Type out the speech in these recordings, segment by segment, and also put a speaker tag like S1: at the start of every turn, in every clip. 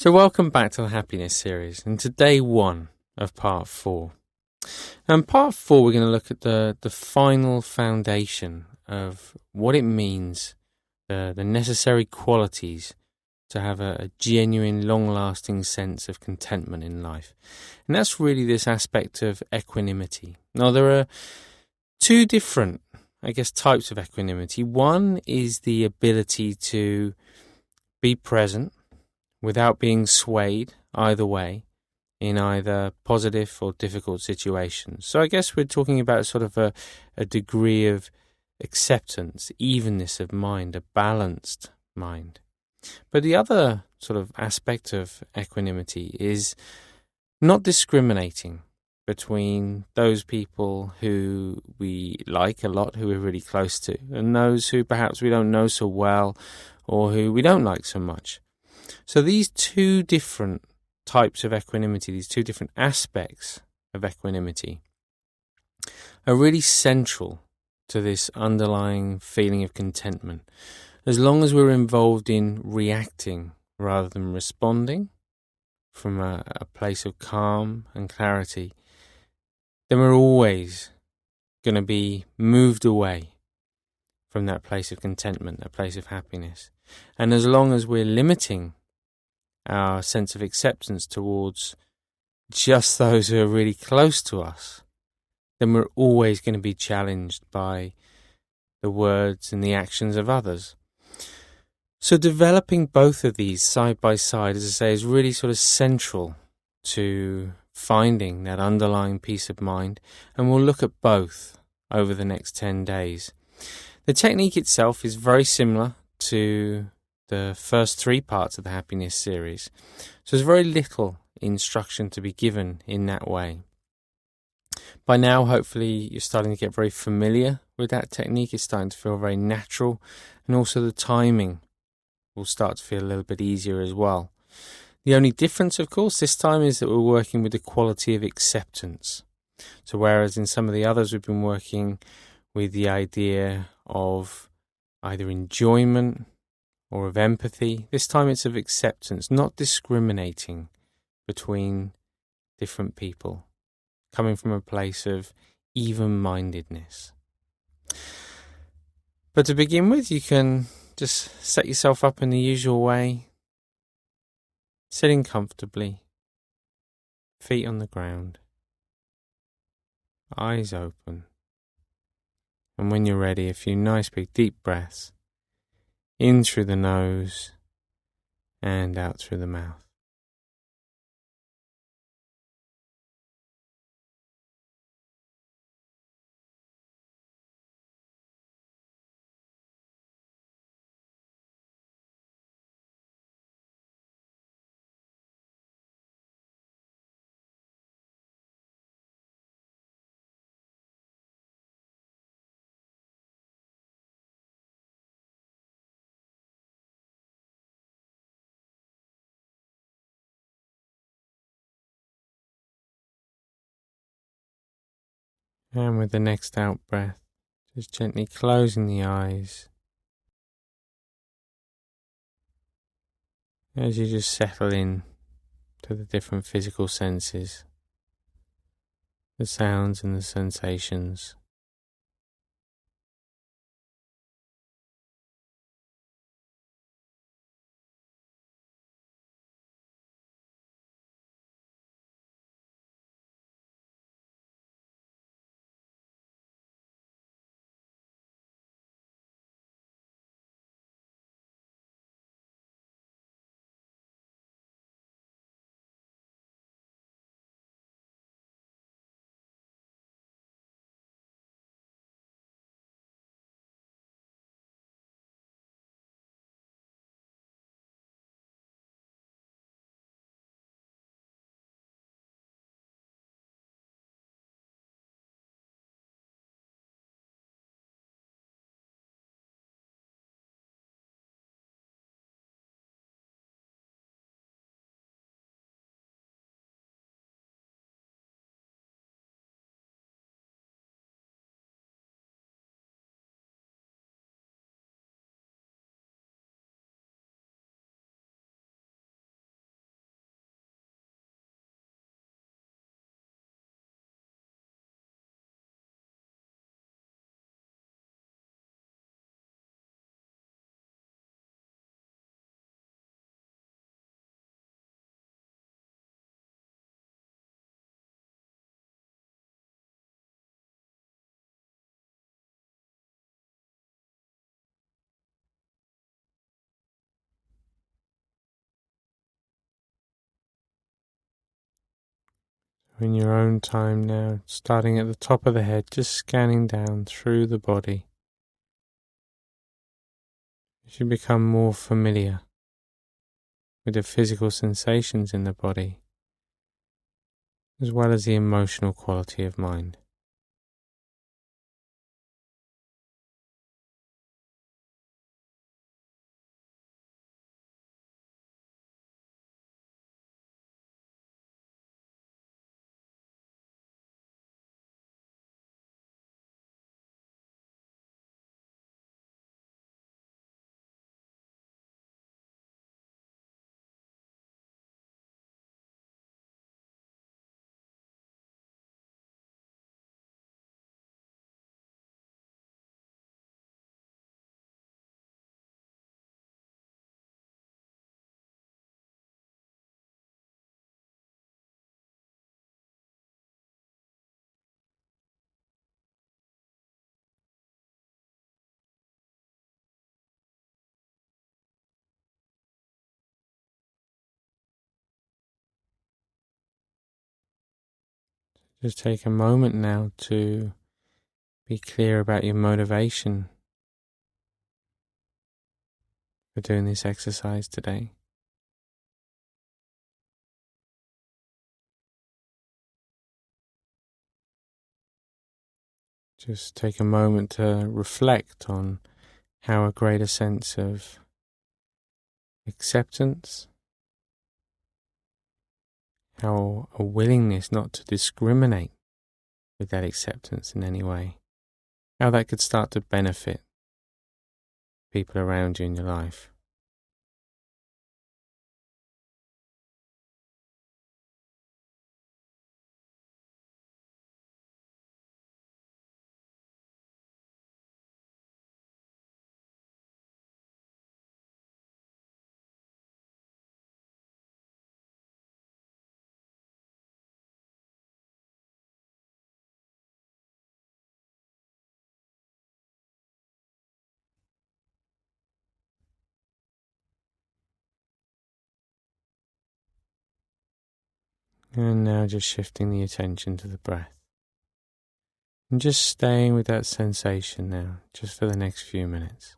S1: So welcome back to the Happiness series, and today one of part 4. And part 4 we're going to look at the final foundation of what it means, the necessary qualities to have a genuine, long-lasting sense of contentment in life. And that's really this aspect of equanimity. Now there are two different, types of equanimity. One is the ability to be present without being swayed either way in either positive or difficult situations. So I guess we're talking about sort of a degree of acceptance, evenness of mind, a balanced mind. But the other sort of aspect of equanimity is not discriminating between those people who we like a lot, who we're really close to, and those who perhaps we don't know so well or who we don't like so much. So these two different types of equanimity, these two different aspects of equanimity, are really central to this underlying feeling of contentment. As long as we're involved in reacting rather than responding from a place of calm and clarity, then we're always going to be moved away from that place of contentment, that place of happiness. And as long as we're limiting our sense of acceptance towards just those who are really close to us, then we're always going to be challenged by the words and the actions of others. So developing both of these side by side, as I say, is really sort of central to finding that underlying peace of mind, and we'll look at both over the next 10 days. The technique itself is very similar to the first 3 parts of the Happiness series, so there's very little instruction to be given in that way. By now, hopefully, you're starting to get very familiar with that technique. It's starting to feel very natural, and also the timing will start to feel a little bit easier as well. The only difference, of course, this time is that we're working with the quality of acceptance. So whereas in some of the others we've been working with the idea of either enjoyment or of empathy, this time it's of acceptance, not discriminating between different people, coming from a place of even-mindedness. But to begin with, you can just set yourself up in the usual way, sitting comfortably, feet on the ground, eyes open. And when you're ready, a few nice big deep breaths, in through the nose and out through the mouth. And with the next out breath, just gently closing the eyes as you just settle in to the different physical senses, the sounds and the sensations. In your own time now, starting at the top of the head, just scanning down through the body. As you become more familiar with the physical sensations in the body, as well as the emotional quality of mind. Just take a moment now to be clear about your motivation for doing this exercise today. Just take a moment to reflect on how a greater sense of acceptance, how a willingness not to discriminate with that acceptance in any way, how that could start to benefit people around you in your life. And now just shifting the attention to the breath. And just staying with that sensation now, just for the next few minutes.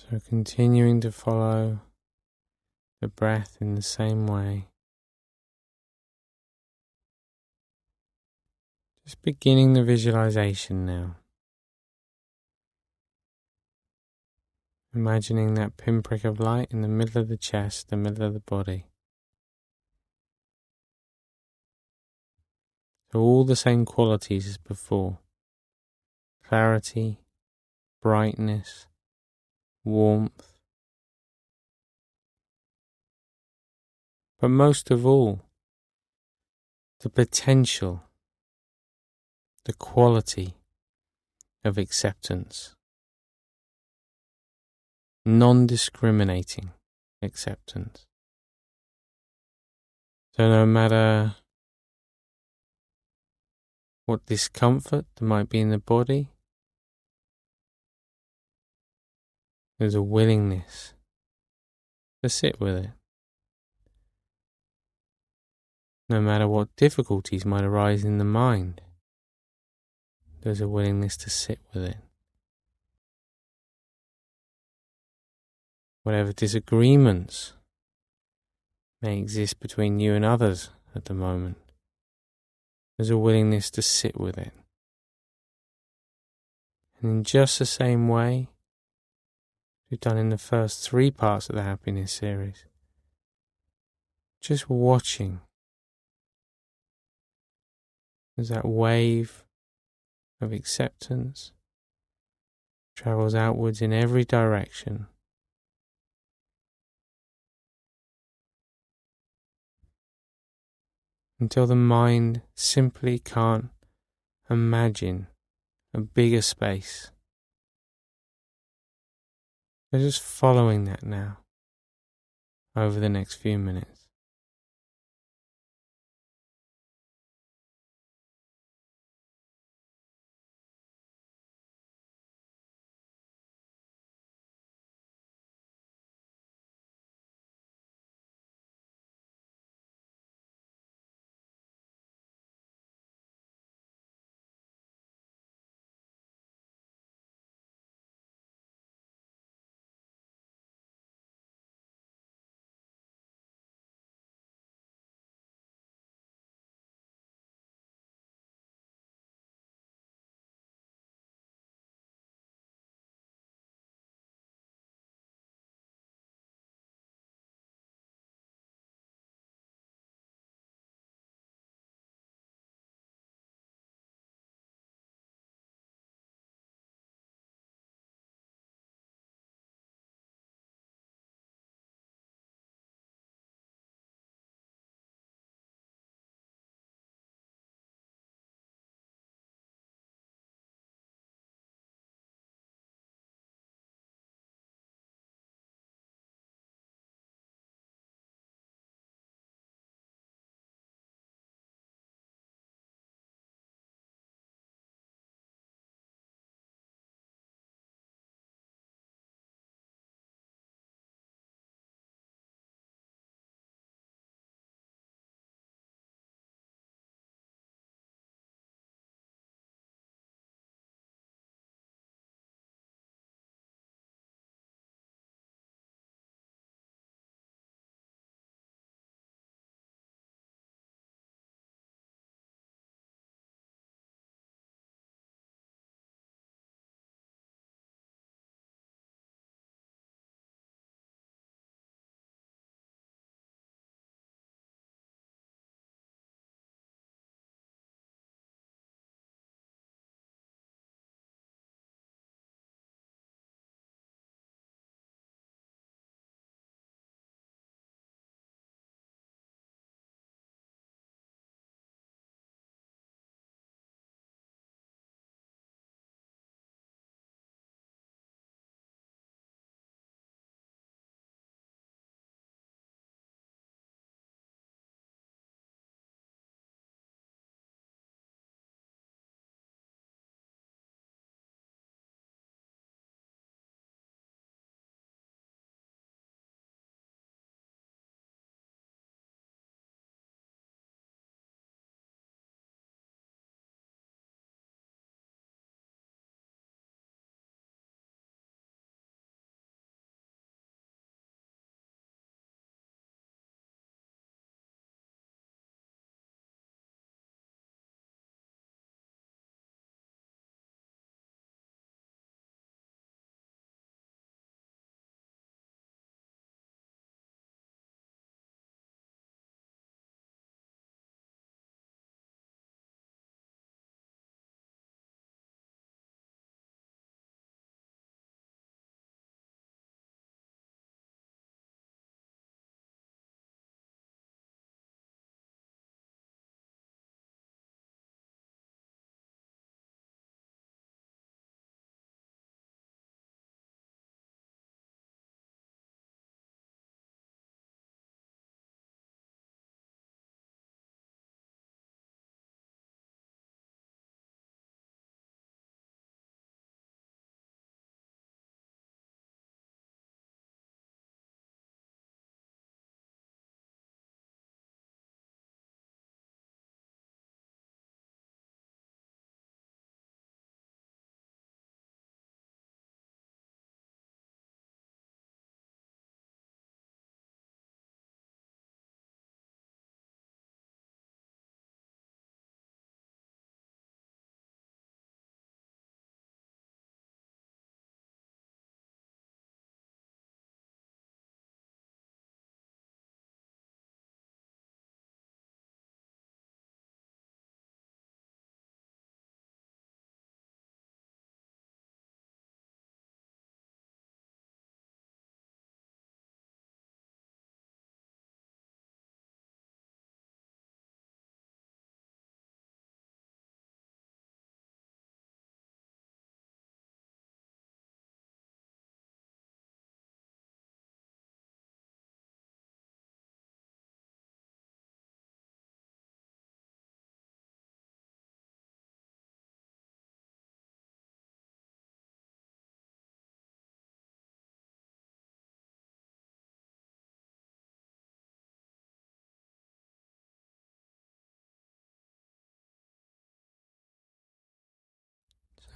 S1: So continuing to follow the breath in the same way. Just beginning the visualization now. Imagining that pinprick of light in the middle of the chest, the middle of the body. all the same qualities as before: clarity, brightness, warmth. But most of all, the potential, the quality of acceptance, non-discriminating acceptance. So no matter what discomfort there might be in the body, there's a willingness to sit with it. No matter what difficulties might arise in the mind, there's a willingness to sit with it. Whatever disagreements may exist between you and others at the moment, there's a willingness to sit with it. And in just the same way we've done in the first 3 parts of the happiness series, just watching as that wave of acceptance travels outwards in every direction, until the mind simply can't imagine a bigger space. So just following that now over the next few minutes.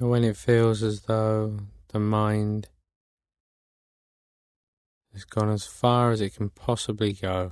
S1: And when it feels as though the mind has gone as far as it can possibly go,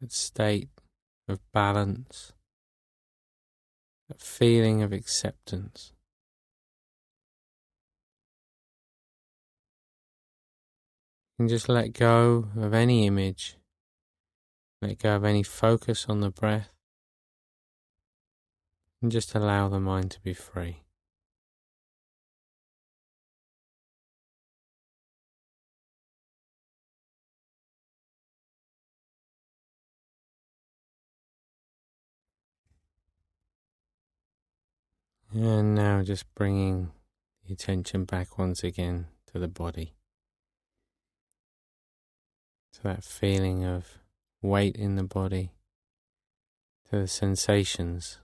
S1: that state of balance, that feeling of acceptance, and just let go of any image, let go of any focus on the breath, and just allow the mind to be free. And now just bringing the attention back once again to the body, to that feeling of weight in the body, to the sensations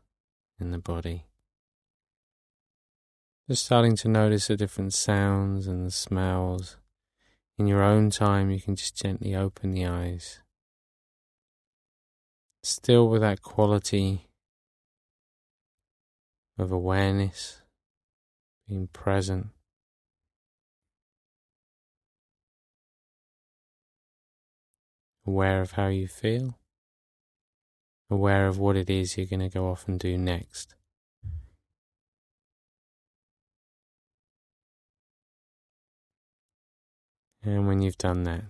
S1: in the body. Just starting to notice the different sounds and the smells. In your own time, you can just gently open the eyes. Still with that quality of awareness, being present. Aware of how you feel. Aware of what it is you're going to go off and do next. And when you've done that,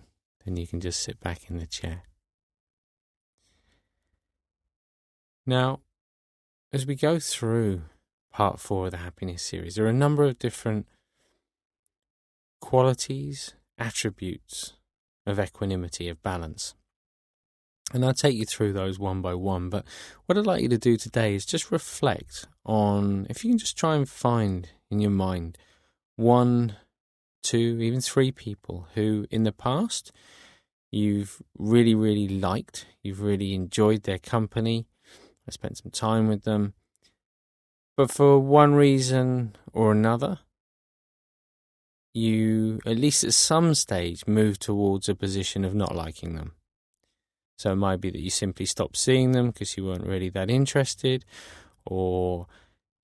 S1: then you can just sit back in the chair. Now, as we go through part 4 of the happiness series, there are a number of different qualities, attributes of equanimity, of balance. And I'll take you through those one by one, but what I'd like you to do today is just reflect on, if you can just try and find in your mind 1, 2, even 3 people who in the past you've really, really liked, you've really enjoyed their company, I spent some time with them, but for one reason or another, you, at least at some stage, move towards a position of not liking them. So it might be that you simply stopped seeing them because you weren't really that interested, or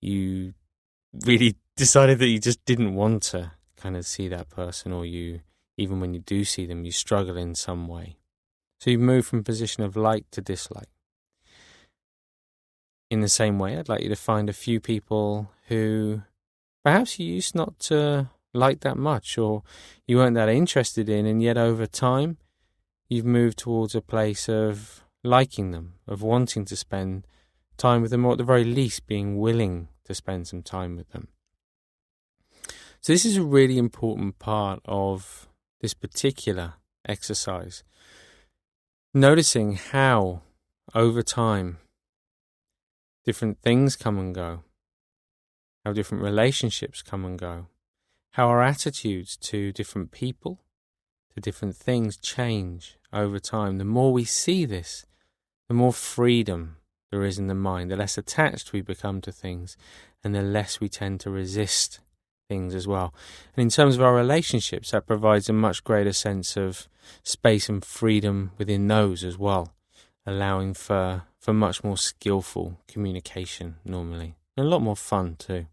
S1: you really decided that you just didn't want to kind of see that person, or you, even when you do see them, you struggle in some way. So you move from a position of like to dislike. In the same way, I'd like you to find a few people who perhaps you used not to like that much, or you weren't that interested in, and yet over time, you've moved towards a place of liking them, of wanting to spend time with them, or at the very least being willing to spend some time with them. So this is a really important part of this particular exercise. Noticing how, over time, different things come and go, how different relationships come and go, how our attitudes to different people, to different things change over time. The more we see this, the more freedom there is in the mind, the less attached we become to things, and the less we tend to resist things as well. And in terms of our relationships, that provides a much greater sense of space and freedom within those as well, allowing for much more skillful communication normally, and a lot more fun too.